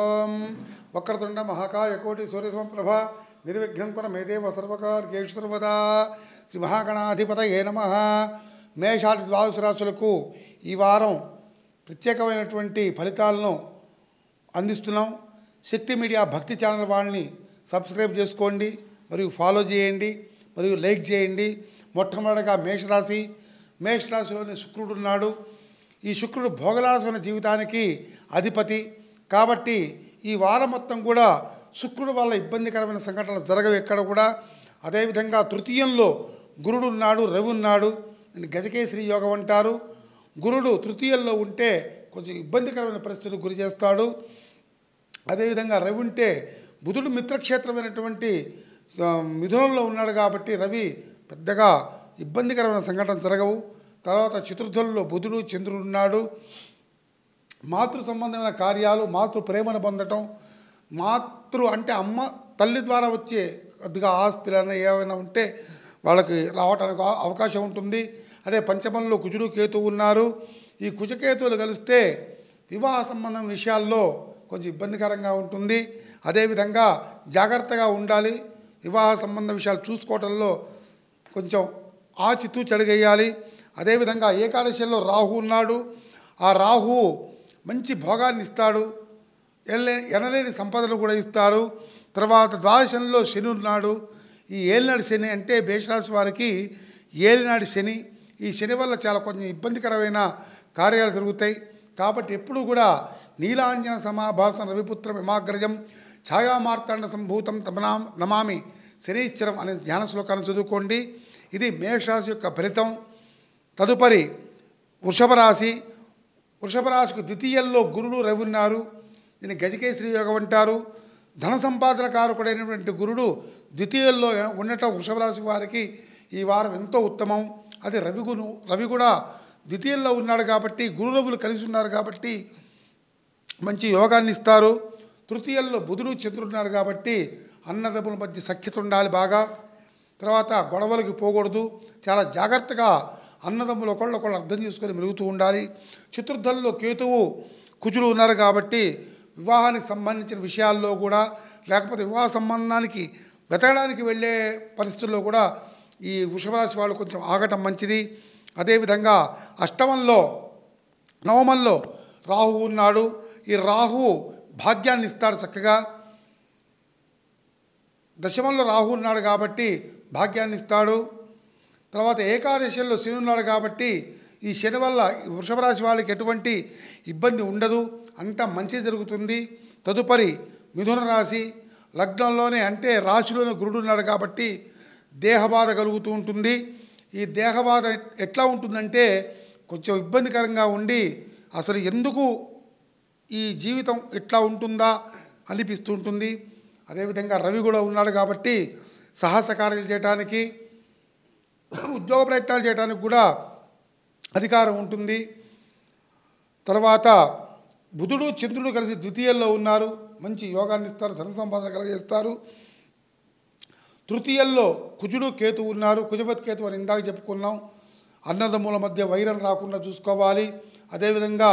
ఓం వక్రతుండ మహాకాయ కోటి సూర్యసమప్రభ నిర్విఘ్నం కురు మే దేవ సర్వకార్యేషు సర్వదా శ్రీ మహాగణాధిపతయే నమః. మేషాది ద్వాదశ రాశులకు ఈ వారం ప్రత్యేకమైనటువంటి ఫలితాలను అందిస్తున్నాం. శక్తి మీడియా భక్తి ఛానల్ వాళ్ళని సబ్స్క్రైబ్ చేసుకోండి, మరియు ఫాలో చేయండి, మరియు లైక్ చేయండి. మొట్టమొదటిగా మేషరాశిలోని శుక్రుడు ఉన్నాడు. ఈ శుక్రుడు భోగలాలసమైన జీవితానికి అధిపతి కాబట్టి ఈ వారం మొత్తం కూడా శుక్రుడు వల్ల ఇబ్బందికరమైన సంఘటనలు జరగవు ఎక్కడ కూడా. అదేవిధంగా తృతీయంలో గురుడు ఉన్నాడు, రవి ఉన్నాడు. గజకేశ్వరి యోగం అంటారు. గురుడు తృతీయంలో ఉంటే కొంచెం ఇబ్బందికరమైన పరిస్థితులకు గురి చేస్తాడు. అదేవిధంగా రవి ఉంటే బుధుడు మిత్రక్షేత్రమైనటువంటి మిథునంలో ఉన్నాడు కాబట్టి రవి పెద్దగా ఇబ్బందికరమైన సంఘటన జరగవు. తర్వాత చతుర్థుల్లో బుధుడు చంద్రుడు ఉన్నాడు. మాతృ సంబంధమైన కార్యాలు, మాతృ ప్రేమను పొందటం, మాతృ అంటే అమ్మ తల్లి ద్వారా వచ్చే కొద్దిగా ఆస్తులైనా ఏమైనా ఉంటే వాళ్ళకి రావడానికి అవకాశం ఉంటుంది. అదే పంచమంలో కుజుడు కేతువు ఉన్నారు. ఈ కుజకేతువులు కలిస్తే వివాహ సంబంధం విషయాల్లో కొంచెం ఇబ్బందికరంగా ఉంటుంది. అదేవిధంగా జాగ్రత్తగా ఉండాలి. వివాహ సంబంధ విషయాలు చూసుకోవటంలో కొంచెం ఆచితూచి అడుగేయాలి. అదేవిధంగా ఏకాదశిలో రాహు ఉన్నాడు. ఆ రాహు మంచి భోగాన్ని ఇస్తాడు, ఎనలేని సంపదలు కూడా ఇస్తాడు. తర్వాత ద్వాదశంలో శని ఉన్నాడు. ఈ ఏలినాడు శని అంటే మేషరాశి వారికి ఏలినాడు శని. ఈ శని వల్ల చాలా కొంచెం ఇబ్బందికరమైన కార్యాలు జరుగుతాయి. కాబట్టి ఎప్పుడు కూడా నీలాంజన సమాభాసం రవిపుత్రం హిమాగ్రజం ఛాయామార్తాండ సంభూతం నమామి శనీశ్వరం అనే ధ్యాన శ్లోకాన్ని చదువుకోండి. ఇది మేషరాశి యొక్క ఫలితం. తదుపరి వృషభ రాశికి ద్వితీయంలో గురుడు రవి ఉన్నారు. దీన్ని గజకేశ్వరి యోగం అంటారు. ధన సంపాదన కారకుడైనటువంటి గురుడు ద్వితీయంలో ఉండటం వృషభ రాశి వారికి ఈ వారం ఎంతో ఉత్తమం. అదే రవి కూడా ద్వితీయంలో ఉన్నాడు కాబట్టి గురురవులు కలిసి ఉన్నారు కాబట్టి మంచి యోగాన్ని ఇస్తారు. తృతీయంలో బుధుడు చంద్రుడు ఉన్నారు కాబట్టి అన్నదమ్ముల మధ్య సఖ్యత ఉండాలి బాగా. తర్వాత గొడవలకి పోకూడదు. చాలా జాగ్రత్తగా అన్నదమ్ములు ఒకళ్ళు అర్థం చేసుకొని మెరుగుతూ ఉండాలి. చతుర్థంలో కేతువు కుజుడు ఉన్నారు కాబట్టి వివాహానికి సంబంధించిన విషయాల్లో కూడా, లేకపోతే వివాహ సంబంధానికి వెతకడానికి వెళ్ళే పరిస్థితుల్లో కూడా ఈ వృషభ రాశి వాళ్ళు కొంచెం ఆగటం మంచిది. అదేవిధంగా నవమంలో రాహు ఉన్నాడు. ఈ రాహు భాగ్యాన్ని ఇస్తాడు చక్కగా. దశమంలో రాహు ఉన్నాడు కాబట్టి భాగ్యాన్ని ఇస్తాడు. తర్వాత ఏకాదశిలో శని ఉన్నాడు కాబట్టి ఈ శని వల్ల వృషభ రాశి వాళ్ళకి ఎటువంటి ఇబ్బంది ఉండదు, అంతా మంచి జరుగుతుంది. తదుపరి మిథున రాశి లగ్నంలోనే అంటే రాశిలోనే గురుడు ఉన్నాడు కాబట్టి దేహబాధ కలుగుతూ ఉంటుంది. ఈ దేహబాధ ఎట్లా ఉంటుందంటే కొంచెం ఇబ్బందికరంగా ఉండి అసలు ఎందుకు ఈ జీవితం ఇట్లా ఉంటుందా అనిపిస్తూ ఉంటుంది. అదేవిధంగా రవి కూడా ఉన్నాడు కాబట్టి సాహస కార్యాలు చేయడానికి, ఉద్యోగ ప్రయత్నాలు చేయడానికి కూడా అధికారం ఉంటుంది. తర్వాత బుధుడు చంద్రుడు కలిసి ద్వితీయంలో ఉన్నారు. మంచి యోగాన్ని ఇస్తారు, ధన సంపాదన కలిగజేస్తారు. తృతీయంలో కుజుడు కేతు ఉన్నారు. కుజపతి కేతు అని ఇందాక చెప్పుకున్నాం. అన్నదమ్ముల మధ్య వైరం రాకుండా చూసుకోవాలి. అదేవిధంగా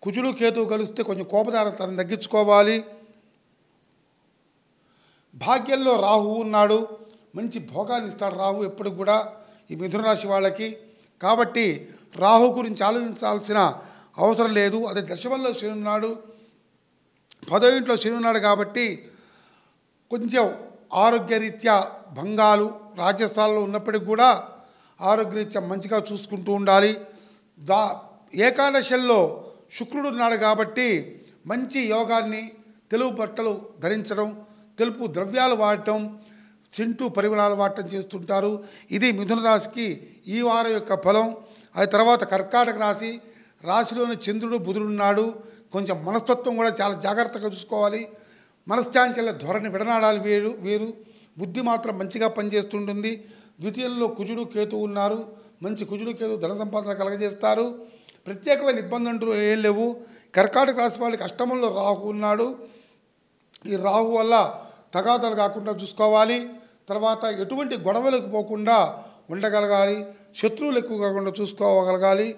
కుజుడు కేతువు కలిస్తే కొంచెం కోపదారతను తగ్గించుకోవాలి. భాగ్యంలో రాహు ఉన్నాడు. మంచి భోగాన్ని ఇస్తాడు రాహు ఎప్పుడు కూడా ఈ మిథున రాశి వాళ్ళకి. కాబట్టి రాహు గురించి ఆలోచించాల్సిన అవసరం లేదు. అదే దశమంలో శని ఉన్నాడు, 10వ ఇంట్లో శని ఉన్నాడు కాబట్టి కొంచెం ఆరోగ్యరీత్యా భంగాలు రాజ్యస్థానంలో ఉన్నప్పటికీ కూడా ఆరోగ్యరీత్యా మంచిగా చూసుకుంటూ ఉండాలి. ఏకాదశిలో శుక్రుడు ఉన్నాడు కాబట్టి మంచి యోగాన్ని, తెలుపు బట్టలు ధరించడం, తెలుపు ద్రవ్యాలు వాడటం, చింటూ పరిమళాలు వాడటం చేస్తుంటారు. ఇది మిథున రాశికి ఈ వారం యొక్క ఫలం. అది తర్వాత కర్కాటక రాశిలోని చంద్రుడు బుధుడు ఉన్నాడు. కొంచెం మనస్తత్వం కూడా చాలా జాగ్రత్తగా చూసుకోవాలి. మనశ్చాంచల్య ధోరణి విడనాడాలి వేరు. బుద్ధి మాత్రం మంచిగా పనిచేస్తుంటుంది. ద్వితీయంలో కుజుడు కేతు ఉన్నారు. మంచి కుజుడు కేతు ధన సంపాదన కలగజేస్తారు. ప్రత్యేకమైన ఇబ్బంది అంటూ ఏం లేవు. కర్కాటక రాశి వాళ్ళకి అష్టమంలో రాహు ఉన్నాడు. ఈ రాహు వల్ల తగాదాలు కాకుండా చూసుకోవాలి. తర్వాత ఎటువంటి గొడవలకు పోకుండా ఉండగలగాలి. శత్రువులు ఎక్కువ కాకుండా చూసుకోగలగాలి.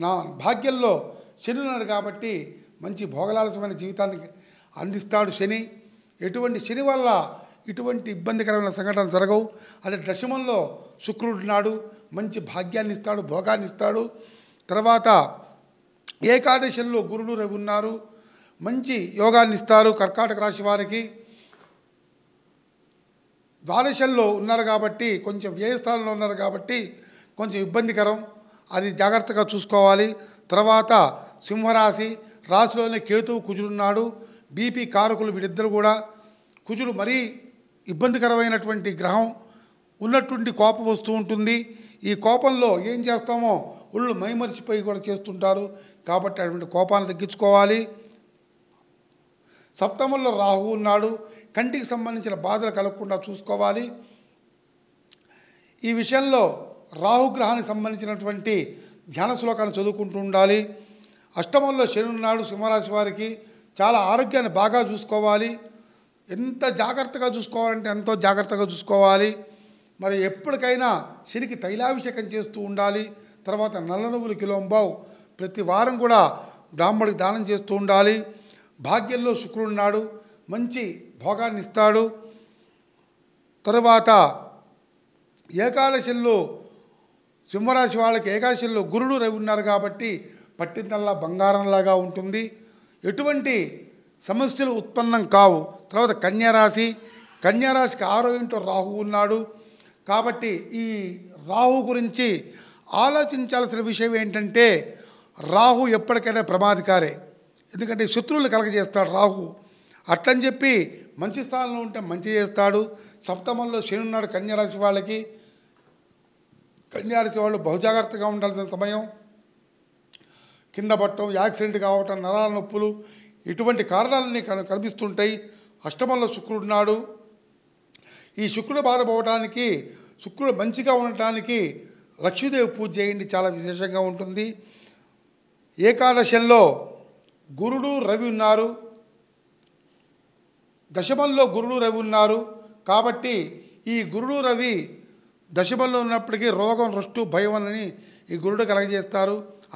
నా భాగ్యంలో శని ఉన్నాడు కాబట్టి మంచి భోగలాలసమైన జీవితాన్ని అందిస్తాడు శని. ఎటువంటి శని వల్ల ఇటువంటి ఇబ్బందికరమైన సంఘటనలు జరగవు. అదే దశమంలో శుక్రుడు నాడు మంచి భాగ్యాన్ని ఇస్తాడు, భోగాన్ని ఇస్తాడు. తర్వాత ఏకాదశంలో గురుడు రవి ఉన్నారు, మంచి యోగాన్ని ఇస్తారు కర్కాటక రాశి వారికి. ద్వాదశంలో ఉన్నారు కాబట్టి కొంచెం వ్యయస్థానంలో ఉన్నారు కాబట్టి కొంచెం ఇబ్బందికరం, అది జాగ్రత్తగా చూసుకోవాలి. తర్వాత సింహరాశి రాశిలోనే కేతువు కుజుడున్నాడు, బీపీ కారకులు వీరిద్దరు కూడా. కుజుడు మరీ ఇబ్బందికరమైనటువంటి గ్రహం, ఉన్నటువంటి కోపం వస్తూ ఉంటుంది. ఈ కోపంలో ఏం చేస్తామో ఒళ్ళు మైమరిచిపోయి కూడా చేస్తుంటారు కాబట్టి అటువంటి కోపాన్ని తగ్గించుకోవాలి. సప్తమంలో రాహు ఉన్నాడు, కంటికి సంబంధించిన బాధలు కలగకుండా చూసుకోవాలి. ఈ విషయంలో రాహుగ్రహానికి సంబంధించినటువంటి ధ్యాన శ్లోకాన్ని చదువుకుంటూ ఉండాలి. అష్టమంలో శని ఉన్నాడు సింహరాశి వారికి, చాలా ఆరోగ్యాన్ని బాగా చూసుకోవాలి. ఎంత జాగ్రత్తగా చూసుకోవాలంటే ఎంతో జాగ్రత్తగా చూసుకోవాలి. మరి ఎప్పటికైనా శనికి తైలాభిషేకం చేస్తూ ఉండాలి. తర్వాత నల్ల నువ్వులు కిలోంబావు ప్రతి వారం కూడా బ్రాహ్మడికి దానం చేస్తూ ఉండాలి. భాగ్యంలో శుక్రుడు ఉన్నాడు, మంచి భోగాన్ని ఇస్తాడు. తరువాత ఏకాదశిలో సింహరాశి వాళ్ళకి ఏకాదశిలో గురుడు రవి ఉన్నారు కాబట్టి పట్టిందల్లా బంగారంలాగా ఉంటుంది, ఎటువంటి సమస్యలు ఉత్పన్నం కావు. తర్వాత కన్యారాశి, కన్యారాశికి 6వ ఇంట్లో రాహు ఉన్నాడు కాబట్టి ఈ రాహు గురించి ఆలోచించాల్సిన విషయం ఏంటంటే రాహు ఎప్పటికైనా ప్రమాదకారే, ఎందుకంటే శత్రువులు కలగజేస్తాడు రాహు. అట్లని చెప్పి మంచి స్థానంలో ఉంటే మంచి చేస్తాడు. సప్తమంలో శని ఉన్నాడు కన్యారాశి వాళ్ళకి, కన్యారాశి వాళ్ళు బహుజాగ్రత్తగా ఉండాల్సిన సమయం. కింద పట్టడం, యాక్సిడెంట్ కావటం, నరాల నొప్పులు ఇటువంటి కారణాలన్నీ కనిపిస్తుంటాయి. అష్టమంలో శుక్రుడు ఉన్నాడు. ఈ శుక్రుడు బాధపోవడానికి, శుక్రుడు మంచిగా ఉండటానికి లక్ష్మీదేవి పూజ చేయండి, చాలా విశేషంగా ఉంటుంది. ఏకాదశంలో గురుడు రవి ఉన్నారు, దశమంలో గురుడు రవి ఉన్నారు కాబట్టి ఈ గురుడు రవి దశమంలో ఉన్నప్పటికీ రోగం, రొస్టు, భయం అని ఈ గురుడు కలగజేస్తారు.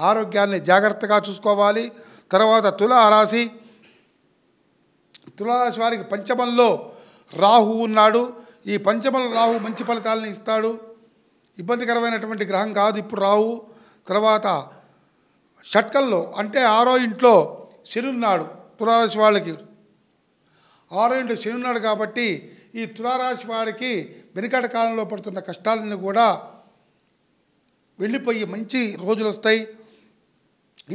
ఆరోగ్యాన్ని జాగ్రత్తగా చూసుకోవాలి. తర్వాత తులారాశి, తులారాశి వారికి పంచమంలో రాహు ఉన్నాడు. ఈ పంచమంలో రాహు మంచి ఫలితాలను ఇస్తాడు, ఇబ్బందికరమైనటువంటి గ్రహం కాదు ఇప్పుడు రాహు. తర్వాత షట్కంలో అంటే 6వ ఇంట్లో శని ఉన్నాడు తులారాశి వాళ్ళకి, 6వ ఇంట్లో శని ఉన్నాడు కాబట్టి ఈ తులారాశి వాడికి వెనుకట కాలంలో పడుతున్న కష్టాలన్నీ కూడా వెళ్ళిపోయి మంచి రోజులు వస్తాయి.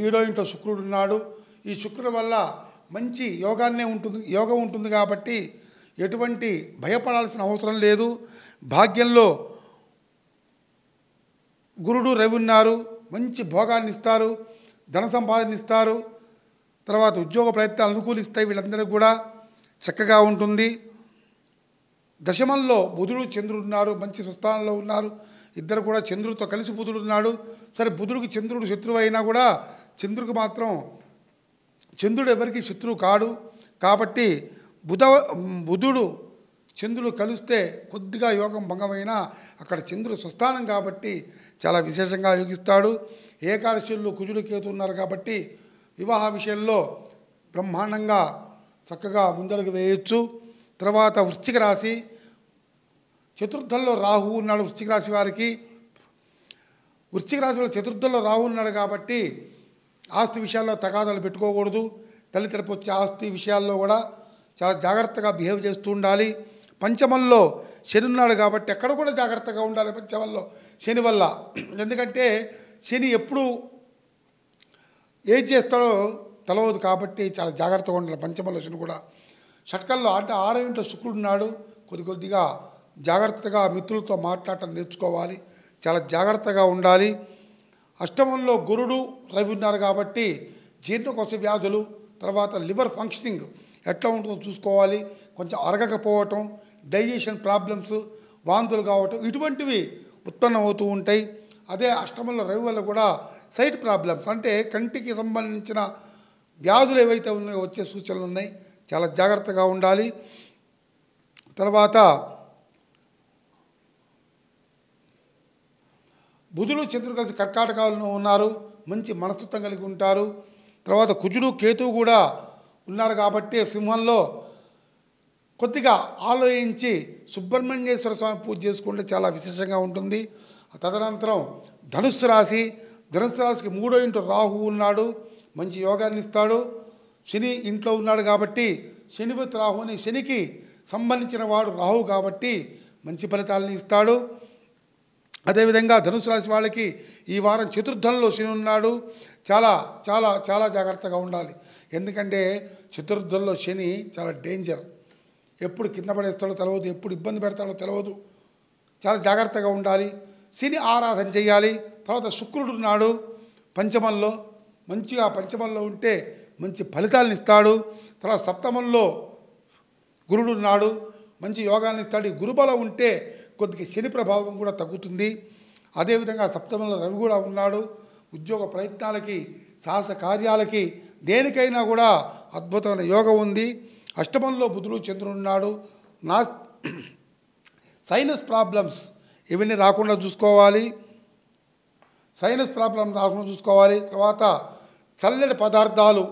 7వ ఇంట్లో శుక్రుడు ఉన్నాడు, ఈ శుక్రుడు వల్ల మంచి యోగం ఉంటుంది కాబట్టి ఎటువంటి భయపడాల్సిన అవసరం లేదు. భాగ్యంలో గురుడు రవి ఉన్నారు, మంచి భోగాన్ని ఇస్తారు, ధన సంపాదన ఇస్తారు. తర్వాత ఉద్యోగ ప్రయత్నాలు అనుకూలిస్తాయి, వీళ్ళందరికీ కూడా చక్కగా ఉంటుంది. దశమంలో బుధుడు చంద్రుడు ఉన్నారు, మంచి సుస్థానంలో ఉన్నారు, ఇద్దరు కూడా చంద్రుడితో కలిసి బుధుడు ఉన్నాడు. సరే బుధుడికి చంద్రుడు శత్రువు అయినా కూడా చంద్రుడు ఎవరికి శత్రువు కాడు కాబట్టి బుధుడు చంద్రుడు కలిస్తే కొద్దిగా యోగం భంగమైన అక్కడ చంద్రుడు స్వస్థానం కాబట్టి చాలా విశేషంగా యోగిస్తాడు. ఏకాదశిలో కుజుడు కేతు ఉన్నారు కాబట్టి వివాహ విషయంలో బ్రహ్మాండంగా చక్కగా ముందడుగు వేయచ్చు. తర్వాత వృశ్చిక రాశి, చతుర్థంలో రాహు ఉన్నాడు వృశ్చిక రాశి వారికి. వృశ్చిక రాశిలో చతుర్థంలో రాహు ఉన్నాడు కాబట్టి ఆస్తి విషయాల్లో తగాదాలు పెట్టుకోకూడదు. తల్లి తరపు వచ్చే ఆస్తి విషయాల్లో కూడా చాలా జాగ్రత్తగా బిహేవ్ చేస్తూ ఉండాలి. పంచమంలో శని ఉన్నాడు కాబట్టి ఎక్కడ కూడా జాగ్రత్తగా ఉండాలి పంచమంలో శని వల్ల, ఎందుకంటే శని ఎప్పుడు ఏది చేస్తాడో తెలవదు కాబట్టి చాలా జాగ్రత్తగా ఉండాలి పంచమంలో శని కూడా. షట్కంలో అంటే 6వ ఇంట్లో శుక్రుడు ఉన్నాడు, కొద్దిగా జాగ్రత్తగా మిత్రులతో మాట్లాడటం నేర్చుకోవాలి, చాలా జాగ్రత్తగా ఉండాలి. అష్టమంలో గురుడు రవి ఉన్నారు కాబట్టి జీర్ణకోశ వ్యాధులు, తర్వాత లివర్ ఫంక్షనింగ్ ఎట్లా ఉంటుందో చూసుకోవాలి. కొంచెం అరగకపోవటం, డైజెషన్ ప్రాబ్లమ్స్, వాంతులు కావటం ఇటువంటివి ఉత్పన్నమవుతూ ఉంటాయి. అదే అష్టమంలో రవి వల్ల కూడా సైట్ ప్రాబ్లమ్స్ అంటే కంటికి సంబంధించిన వ్యాధులు ఏవైతే ఉన్నాయో వచ్చే సూచనలు ఉన్నాయి, చాలా జాగ్రత్తగా ఉండాలి. తర్వాత బుధుడు చంద్రుడు కలిసి కర్కాటకాలను ఉన్నారు, మంచి మనస్తత్వం కలిగి ఉంటారు. తర్వాత కుజుడు కేతువు కూడా ఉన్నారు కాబట్టి సింహంలో కొద్దిగా ఆలోచించి సుబ్రహ్మణ్యేశ్వర స్వామి పూజ చేసుకుంటే చాలా విశేషంగా ఉంటుంది. తదనంతరం ధనుస్సు రాశికి 3వ ఇంట్లో రాహు ఉన్నాడు, మంచి యోగాన్ని ఇస్తాడు. శని ఇంట్లో ఉన్నాడు కాబట్టి శనిపతి రాహుని, శనికి సంబంధించిన వాడు రాహు కాబట్టి మంచి ఫలితాలని ఇస్తాడు. అదేవిధంగా ధనుసు రాశి వాళ్ళకి ఈ వారం చతుర్థంలో శని ఉన్నాడు. చాలా చాలా చాలా జాగ్రత్తగా ఉండాలి. ఎందుకంటే చతుర్థంలో శని చాలా డేంజర్. ఎప్పుడు కింద పడేస్తాడో తెలియదు, ఎప్పుడు ఇబ్బంది పెడతాడో తెలియదు. చాలా జాగ్రత్తగా ఉండాలి. శని ఆరాధన చేయాలి. తర్వాత శుక్రుడు ఉన్నాడు పంచమంలో, మంచిగా పంచమంలో ఉంటే మంచి ఫలితాలను ఇస్తాడు. తర్వాత సప్తమంలో గురుడు ఉన్నాడు, మంచి యోగాన్ని ఇస్తాడు. ఈ గురుబలం ఉంటే కొద్దిగా శని ప్రభావం కూడా తగ్గుతుంది. అదేవిధంగా సప్తమంలో రవి కూడా ఉన్నాడు. ఉద్యోగ ప్రయత్నాలకి, సాహస కార్యాలకి, దేనికైనా కూడా అద్భుతమైన యోగం ఉంది. అష్టమంలో బుధుడు చంద్రుడు ఉన్నాడు. సైనస్ ప్రాబ్లమ్స్ ఇవన్నీ రాకుండా చూసుకోవాలి. తర్వాత చల్లటి పదార్థాలు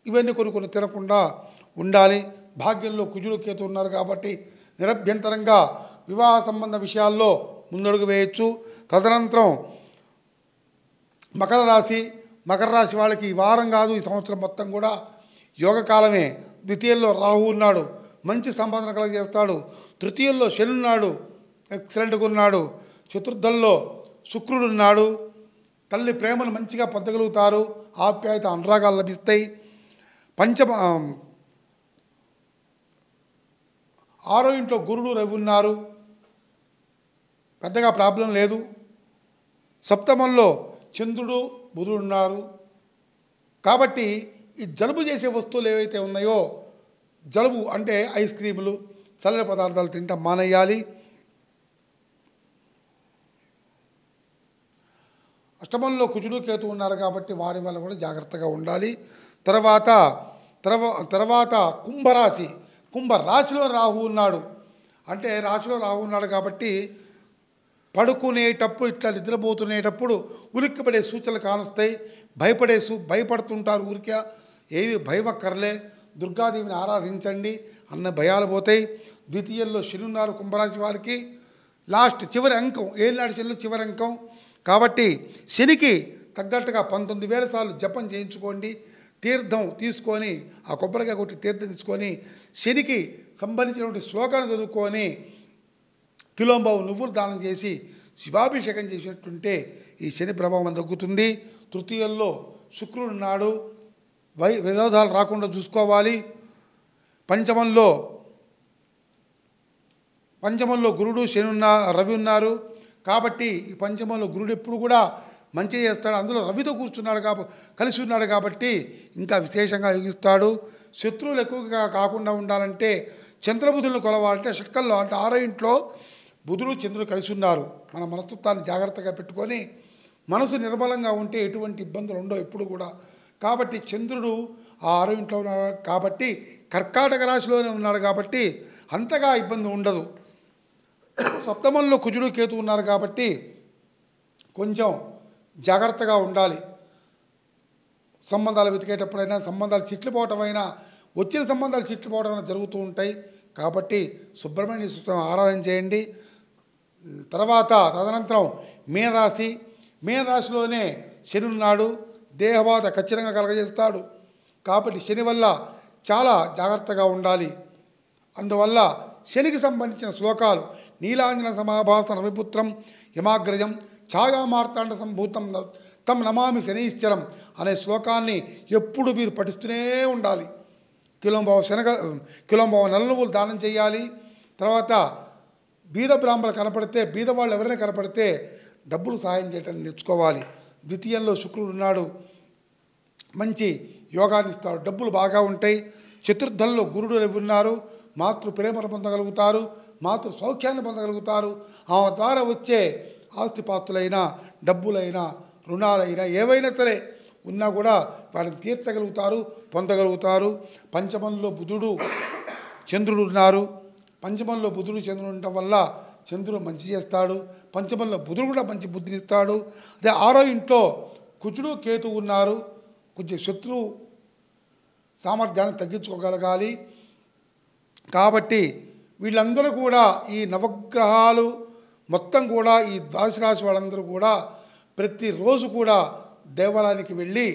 ఇవన్నీ కొన్ని తినకుండా ఉండాలి. భాగ్యంలో కుజుడు కేతు ఉన్నారు కాబట్టి నిరభ్యంతరంగా వివాహ సంబంధ విషయాల్లో ముందడుగు వేయచ్చు. తదనంతరం మకర రాశి వాళ్ళకి ఈ వారం కాదు, ఈ సంవత్సరం మొత్తం కూడా యోగకాలమే. ద్వితీయంలో రాహు ఉన్నాడు, మంచి సంపాదన కలగజేస్తాడు. తృతీయంలో శని ఉన్నాడు, ఎక్సలెంట్గా ఉన్నాడు. చతుర్థంలో శుక్రుడు ఉన్నాడు. తల్లి ప్రేమను మంచిగా పొందగలుగుతారు. ఆప్యాయత, అనురాగాలు లభిస్తాయి. ఆరో ఇంట్లో గురుడు రవి ఉన్నారు, పెద్దగా ప్రాబ్లం లేదు. సప్తమంలో చంద్రుడు బుధుడు ఉన్నారు కాబట్టి ఈ జలుబు చేసే వస్తువులు ఏవైతే ఉన్నాయో, జలుబు అంటే ఐస్ క్రీములు, చల్లని పదార్థాలు తింటాం మానేయాలి. అష్టమంలో కుజుడు కేతు ఉన్నారు కాబట్టి వాడి వల్ల కూడా జాగ్రత్తగా ఉండాలి. తర్వాత కుంభరాశిలో రాహు ఉన్నాడు. అంటే రాశిలో రాహు ఉన్నాడు కాబట్టి పడుకునేటప్పుడు, ఇట్లా నిద్రపోతునేటప్పుడు ఉలిక్కిపడే సూచనలు కానుస్తాయి. భయపడుతుంటారు. ఊరికే ఏవి భయమక్కర్లే, దుర్గాదేవిని ఆరాధించండి అన్న భయాలు పోతాయి. ద్వితీయంలో శని ఉన్నారు కుంభరాశి వారికి. చివరి అంకం, ఏళ్ళనాటి శనిలో చివరి అంకం కాబట్టి శనికి తగ్గట్టుగా 19,000 సార్లు జపం చేయించుకోండి. తీర్థం తీసుకొని, ఆ కొబ్బరికాయ కొట్టి తీర్థం తీసుకొని శనికి సంబంధించినటువంటి శ్లోకాన్ని చదువుకొని కిలోంబావు నువ్వులు దానం చేసి శివాభిషేకం చేసినట్టుంటే ఈ శని ప్రభావం తగ్గుతుంది. తృతీయంలో శుక్రుడు ఉన్నాడు, విరోధాలు రాకుండా చూసుకోవాలి. పంచమంలో గురుడు రవి ఉన్నారు కాబట్టి ఈ పంచమంలో గురుడు ఎప్పుడు కూడా మంచి చేస్తాడు. అందులో రవితో కలిసి ఉన్నాడు కాబట్టి ఇంకా విశేషంగా యోగిస్తాడు. శత్రువులు ఎక్కువగా కాకుండా ఉండాలంటే చంద్రబుధులను కొలవాలంటే షట్కల్లో, అంటే 6వ ఇంట్లో బుధుడు చంద్రుడు కలిసి ఉన్నారు. మన మనస్తత్వాన్ని జాగ్రత్తగా పెట్టుకొని మనసు నిర్మలంగా ఉంటే ఎటువంటి ఇబ్బందులు ఉండవు ఎప్పుడు కూడా. కాబట్టి చంద్రుడు ఆ 6వ ఇంట్లో ఉన్నాడు కాబట్టి, కర్కాటక రాశిలోనే ఉన్నాడు కాబట్టి అంతగా ఇబ్బంది ఉండదు. సప్తమంలో కుజుడు కేతు ఉన్నారు కాబట్టి కొంచెం జాగ్రత్తగా ఉండాలి. సంబంధాలు వెతికేటప్పుడైనా, సంబంధాలు చిట్లిపోవటమైనా, వచ్చిన సంబంధాలు చిట్లిపోవడం జరుగుతూ ఉంటాయి. కాబట్టి సుబ్రహ్మణ్య స్వామి ఆరాధన చేయండి. తదనంతరం మీనరాశిలోనే శని ఉన్నాడు. దేహబాధ ఖచ్చితంగా కలగజేస్తాడు కాబట్టి శని వల్ల చాలా జాగ్రత్తగా ఉండాలి. అందువల్ల శనికి సంబంధించిన శ్లోకాలు నీలాంజన సమాభాసం రవిపుత్రం యమాగ్రజం ఛాయామార్తాండ సంభూతం తం నమామి శనీశ్చరం అనే శ్లోకాన్ని ఎప్పుడు వీరు పఠిస్తూనే ఉండాలి. కిలోంబావు నల్ల నువ్వులు దానం చేయాలి. తర్వాత బీద బ్రాహ్మణులు కనపడితే, బీదవాళ్ళు ఎవరైనా కనపడితే డబ్బులు సహాయం చేయటానికి నేర్చుకోవాలి. ద్వితీయంలో శుక్రుడు ఉన్నాడు, మంచి యోగాన్ని ఇస్తాడు, డబ్బులు బాగా ఉంటాయి. చతుర్థంలో గురుడు రవి ఉన్నారు, మాతృ ప్రేమను పొందగలుగుతారు, మాతృ సౌఖ్యాన్ని పొందగలుగుతారు. ఆ ద్వారా వచ్చే ఆస్తిపాస్తులైనా, డబ్బులైనా, రుణాలైనా ఏవైనా సరే ఉన్నా కూడా వాటిని తీర్చగలుగుతారు, పొందగలుగుతారు. పంచమంలో బుధుడు చంద్రుడు ఉన్నారు. పంచమంలో బుధుడు చంద్రుడు ఉండటం వల్ల చంద్రుడు మంచి చేస్తాడు. పంచమంలో బుధుడు కూడా మంచి బుద్ధినిస్తాడు. అదే 6వ ఇంట్లో కుజుడు కేతు ఉన్నారు. కొంచెం శత్రు సామర్థ్యాన్ని తగ్గించుకోగలగాలి. కాబట్టి వీళ్ళందరూ కూడా ఈ నవగ్రహాలు మొత్తం కూడా ఈ ద్వాదశ రాశి వాళ్ళందరూ కూడా ప్రతిరోజు కూడా దేవాలయానికి వెళ్ళి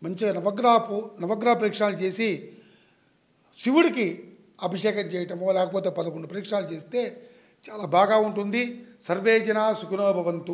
మంచిగా నవగ్రహ పరీక్షలు చేసి శివుడికి అభిషేకం చేయటమో లేకపోతే 11 పరీక్షలు చేస్తే చాలా బాగా ఉంటుంది. సర్వే జనా సుఖినో భవంతు.